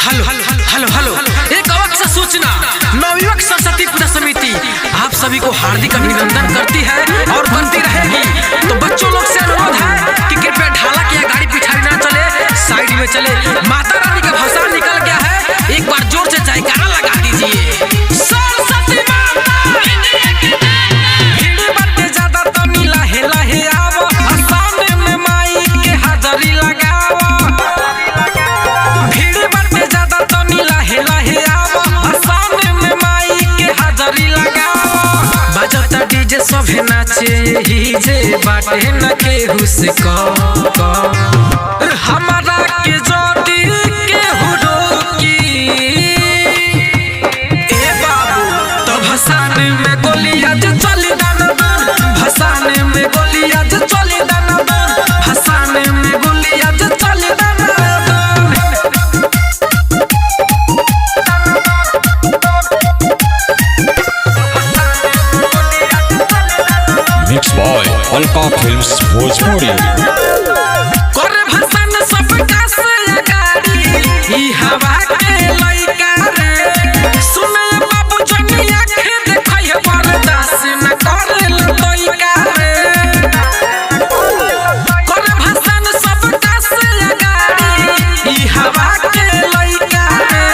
Hello hello hello एक अवक से सूचना नवयुवक सरस्वती पूजा समिति आप सभी को हार्दिक अभिनंदन करती है और करती रहेगी। तो बच्चों लोग से अनुरोध है कि कृपया ढाला की गाड़ी पिछाड़ी ना चले, साइड में चले। माता रानी का भसान निकल गया है, एक बार जोर से जयकारा लगा दीजिए। सरस्वती माता भीड़ बाटे ज्यादा तो नीला हेला हे आवो, सामने में माई के हाजरी लगावो। भीड़ बाटे ज्यादा तो नीला हेला हे आवो, सामने में माई के हाजरी लगावो। बजता डीजे सभे नाचे ही जे बाटे न केहू से कहो हमारा के जोड़ी केहू रोकी। ए बाबू तो भसान में गोली आज चली दाना, भसान में गोली आज चली दाना, भसान में गोली आज चली दाना। Mixed by Alka Films Bhojpuri। करे भसान सबका से गाड़ी ई हवा के लइका रे, सुने बाबू जनिया के देखै बर्दाश्त न करे लइका रे। करे भसान सबका से गाड़ी ई हवा के लइका रे,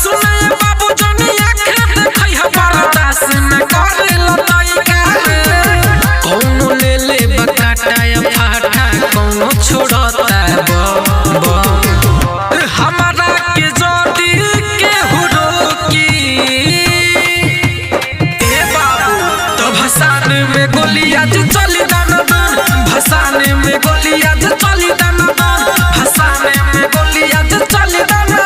सुने बाबू जनिया के देखै बर्दाश्त न करे लइका रे। कौनो ले ले बकाटा या फाटा, कौनो छोड़ता हमारा के जोड़ी केहू रोकी। ए बाबू तो भसान में गोली आज चली दाना, भसान में गोली आज चली दाना, भसान में गोली आज चली दाना।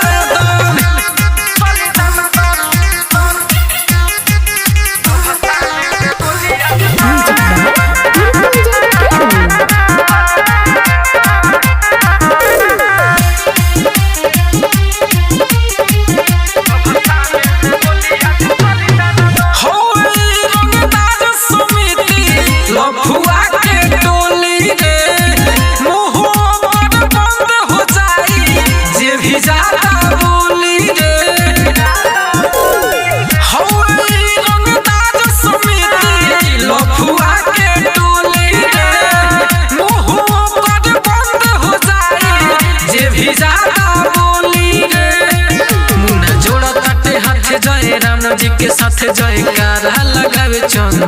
जय राम जी के साथ जयकारा लगावे चंदन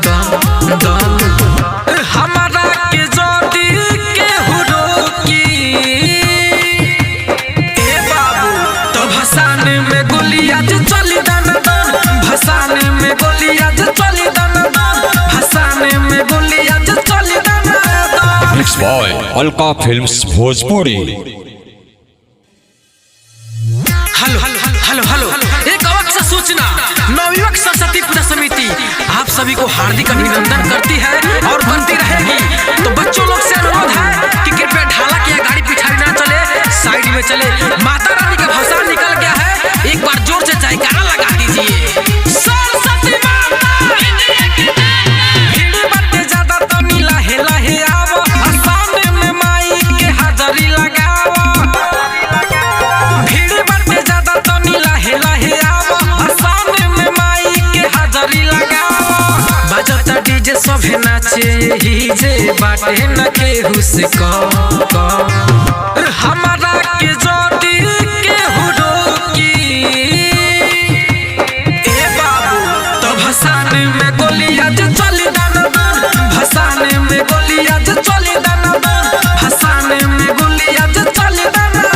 दन, हमारा के जोड़ी केहू रोकी। ए बाबू तो भसान में गोली आज चली दाना, भसान में गोली आज चली दाना, भसान में गोली आज चली दाना। Mixed by Alka Films Bhojpuri। Hello hello hello एक अवक से सूचना नवयुवक सरस्वती पूजा समिति आप सभी को हार्दिक अभिनंदन करती है और करती रहेगी। तो बच्चों लोग से अनुरोध है कि कृपया ढाला की गाड़ी पिछाड़ी ना चले, साइड में चले। माता रानी का भसान निकल गया है, एक बार जोर से जयकारा लगा दीजिए। सरस्वती माता भीड़ बाटे ज्यादा तो नीला हेला हे आवो, सामने में माई के हाजरी लगावो। भीड़ बाटे ज्यादा तो नीला हेला हे आवो, सामने में माई के हाजरी लगावो। बजता डीजे सभे नाचे ही जे बाटे न केहू से कहो हमारा के जोड़ी केहू रोकी। ए बाबू तो भसान में गोली आज चली दाना, भसान में गोली आज चली दाना, भसान में गोली आज चली दाना।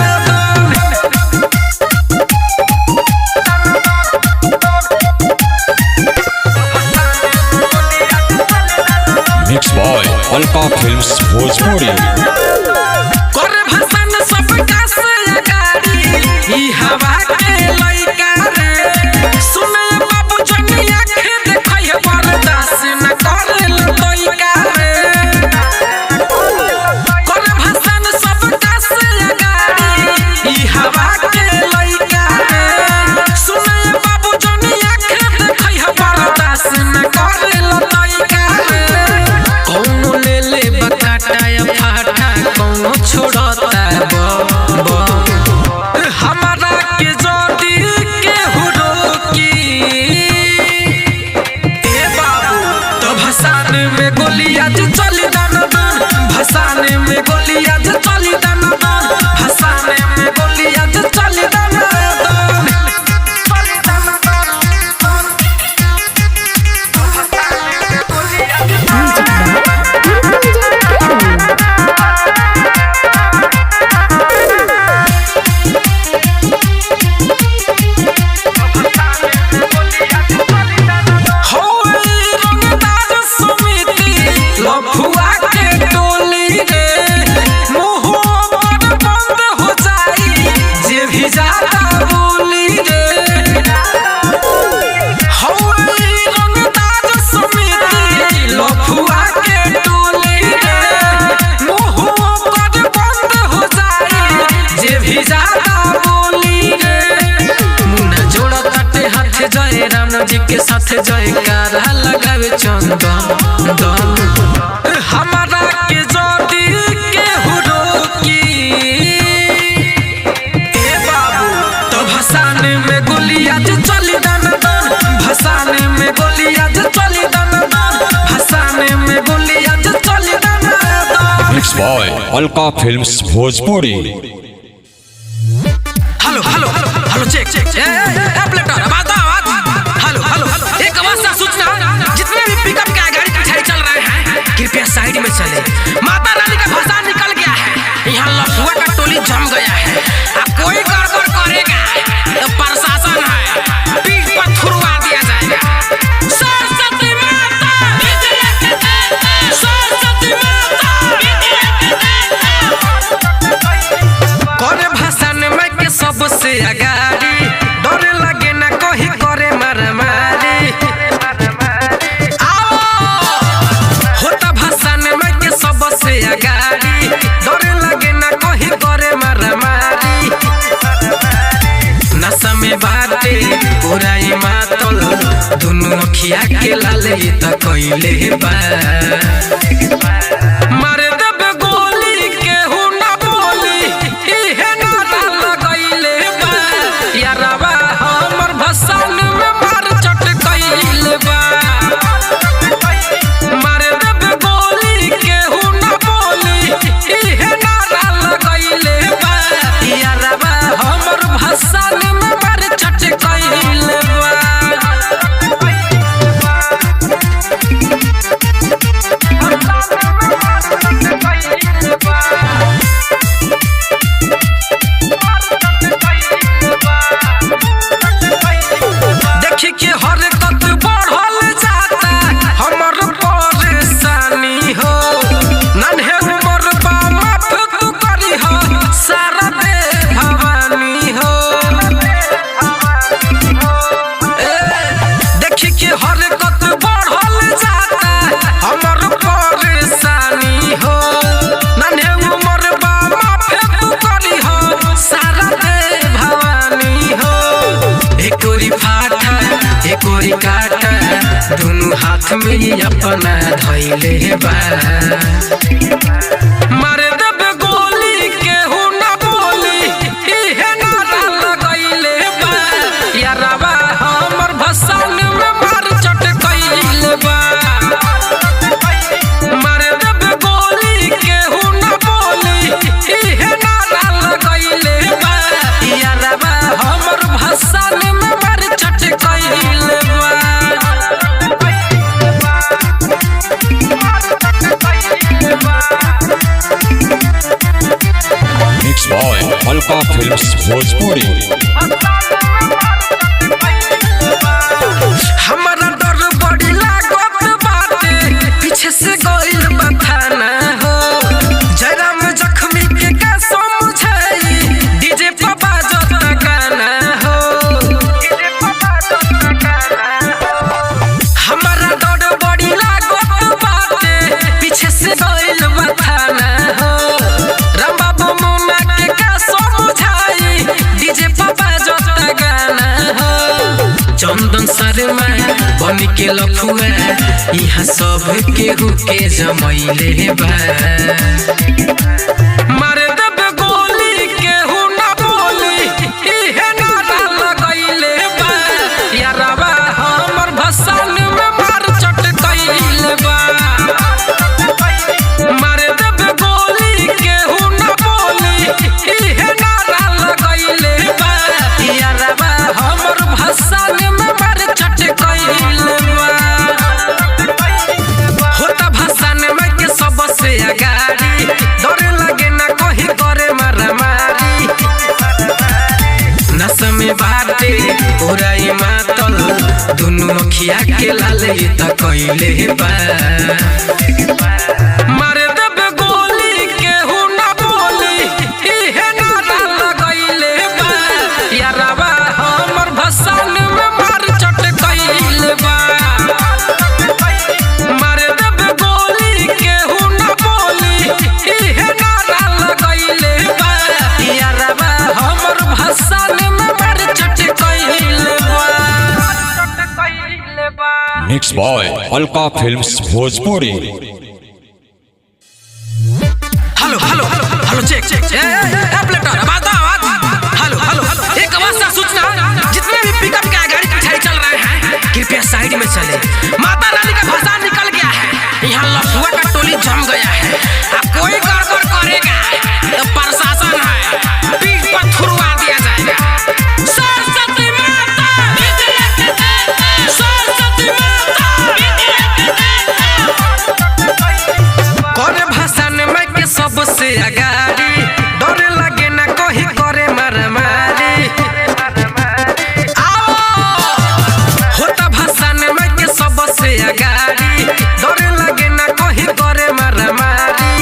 Mixed by Alka Films Bhojpuri। करे भसान सबका से गाड़ी ई हवा के लइका रे, सुने बाबू जनिया के देखै बर्दाश्त न करे लइका रे। करे भसान सबका से गाड़ी ई हवा के लइका रे, सुने बाबू जनिया के देखै बर्दाश्त न करे लइका रे। कौनो ले ले बकाटा या फाटा, के साथ जयकारा लगावे चंदन हमारा के जोड़ी के हुरोकी ए बाबू तो भसान में गोलियां चली दन भसान में गोलियां चली दन भसान में गोलियां चली दन mix boy Alka films Bhojpuri. Hello hello hello check platter आवाज हेलो हेलो एक आवाज सा सूचना जितने भी पिकअप के गाड़ी पीछे चल रहे हैं कृपया साइड में चले। माता रानी का भसान निकल गया है, यहाँ लफुआ का टोली जम गया है। अब कोई गड़बड़ करेगा तो प्रशासन है पीठ पर थुरवा दिया जाएगा। सरस्वती माता सरस्वती माता करे भसान में के सबसे अगाड़ी डर लगे ना कहीं करे मारामारी होता भसान में के सबसे अगाड़ी डर लगे ना कहीं करे मारामारी नशा में बाटे पूरा मातल दोनों अखिया के लाले त कइले बा मारे देबे गोली के हु ना बोली इहे नारा लगइले बा यारवा हमर भसान में मार चट कइले बा मारे देबे गोली के हु ना बोली इहे नारा लगइले बा यारवा हमर भसान में मार चट कइले बा। देखी के हरकत बढ़ल जाता हमर परेशानी हो नन्हे उमर बा माफ तू करी हो सारा दे भवानी हो देखी के हरकत बढ़ल जाता हमर परेशानी हो नन्हे उमर बा माफ तू करी हो सारा दे भवानी हो एकोरी फाटा एकोरी काटा दोनों हाथ में ही अपना धइले बा मारे देबे गोली के हु ना बोली इहे नारा लगइले बा यारवा हमर भसान में मार चट कइले बा मारे देबे गोली के हु ना बोली इहे नारा लगइले बा यारवा हमर भसान में मार चट कइले बा। Mix boy Alka films Bhojpuri. हमारा डर बड़ी लागत बाटे पीछे से गइल बथाना हो जयराम जख्मी के का समझाई डीजे पर बाजत गाना हो हमारा डर बड़ी लागत बाटे पीछे से गइल बथाना हो राम बाबू मुन्ना के का समझाई डीजे पर बाजत गाना हो चंदन शर्मा बन के लफुआ यहाँ सब केहू के जमैले बा मारे देबे गोली के हु ना बोली इहे नारा लगइले बा यारवा हमर भसान में मार चट कइले बा मारे देबे गोली के हु ना बोली इहे नारा लगइले बा यारवा हमर भसान में मार चट कइले बा होता भसान में के सबसे अगाड़ी डर लगे ना कहीं करे मारामारी नशा में बाटे पूरा मातल दोनों अखिया के लाले त कइले बा मारे देबे गोली के हु ना बोली इहे नारा लगइले बा यारवा हमर भसान में मार चट कइले बा मारे देबे गोली के हु ना बोली इहे नारा लगइले बा यारवा हमर भसान में मार चट कइले बा। Mix boy Alka films Bhojpuri. Hello hello hello check platter आवाज हेलो हेलो एक आवाज से सूचना, जितने भी पिकअप के गाड़ी पीछे चल रहे हैं कृपया साइड में चले। माता रानी का भाषा निकल गया है, यहाँ लफुआ का टोली जम गया है। अब कोई गड़बड़ करेगा तो प्रशासन है, पीठ पर थुरवा दिया जाएगा। सरस्वती माता, सरस्वती माता। करे भाषण में के सबसे अगाड़ी, डर लगे ना कोई करे मारामारी। होता भाषण में के सबसे अगाड़ी, डर लगे ना कोई करे मारामारी।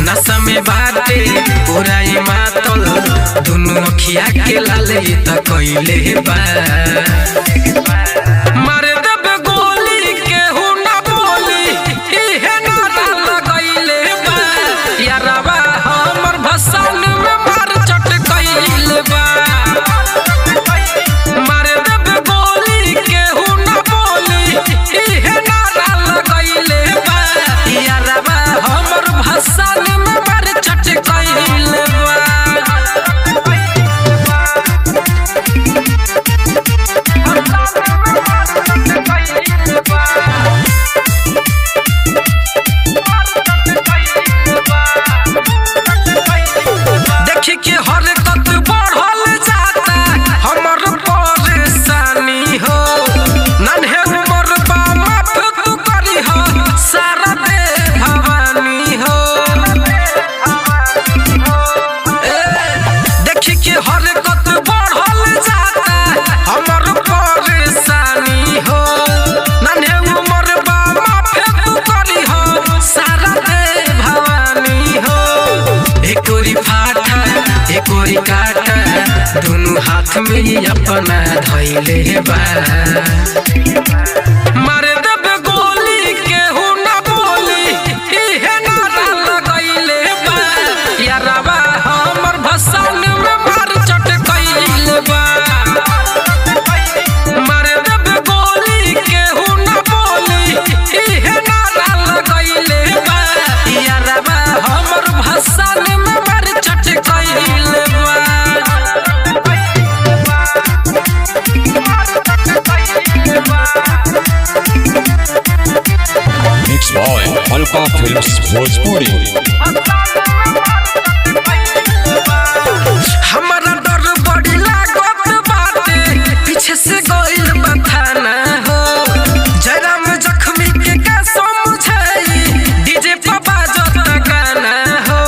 नशा में बाटे पूरा ही मातल, दोनों अखिया के लाले त कइले बा। मार देब गोली केहू ना बोली, इहे नारा लगइले बा। यारवा हमर भसान में मार चट कइले बा। मार देब गोली केहू ना बोली, इहे नारा लगइले बा। यारवा हमर भसान में मार चट कइले बा। देखी के हरकत बढ़ल जाता हमर परेशानी हो। नन्हे उमर बा माफ तू करी हो, सारा दे भवानी हो। देखी के हरकत बढ़ल जाता हमर परेशानी हो। नन्हे उमर बा माफ तू करी हो, सारा दे भवानी हो। एकोरी फाटा एकोरी काटा, दोनों हाथ में ही अपना धइले बा। मार देब गोली केहू ना बोली, इहे नारा लगइले बा। यारवा हमर भसान में मार चट कइले बा। मार देब गोली केहू ना बोली, इहे नारा लगइले बा। यारवा हमर भसान में मार चट कइले बा। Mix boy Alka films Bhojpuri. हमारा डर बड़ी लागत बाटे, पीछे से गइल बथाना हो। जयराम जख्मी के का समझाई, डीजे पर बाजत गाना हो।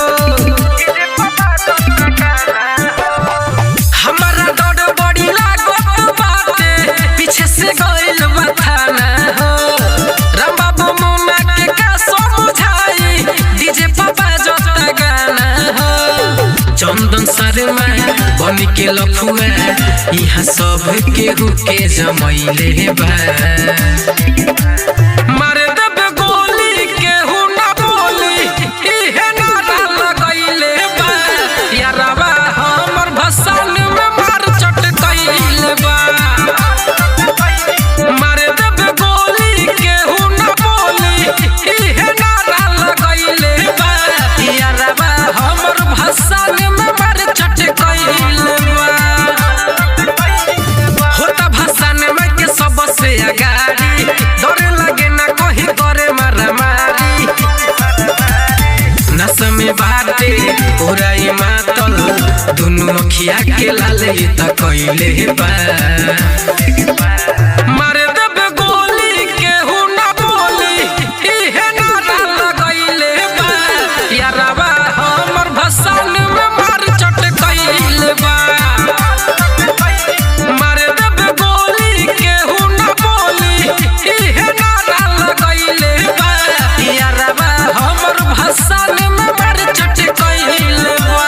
हमारा डर बड़ी लागत बाटे, पीछे से गइल बथाना हो। राम बाबू मुन्ना के का समझाई, डीजे पर बाजत गाना हो। चंदन शर्मा बन के लफुआ, यहाँ सब केहू के जमैले बा। मार देब गोली केहू ना बोली, इहे नारा लगइले बा। यारवा हमर भसान में मार चट कइले बा। मार देब गोली केहू ना बोली, इहे नारा लगइले बा। यारवा हमर भसान में मार चट कइले बा। होता भाषण में के सबसे अगाड़ी, डर लगे ना कोई करे मारामारी। नशा में बाटे पूरा ही मातल, दोनों अखिया के लाले त कइले बा। मार देब गोली केहू ना बोली, इहे नारा लगइले बा। यारवा हमर भसान में मार चट कइले बा। मार देब गोली केहू ना बोली, इहे नारा लगइले बा। यारवा हमर भसान में मार चट कइले बा।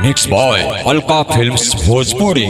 Mix boy Alka films Bhojpuri.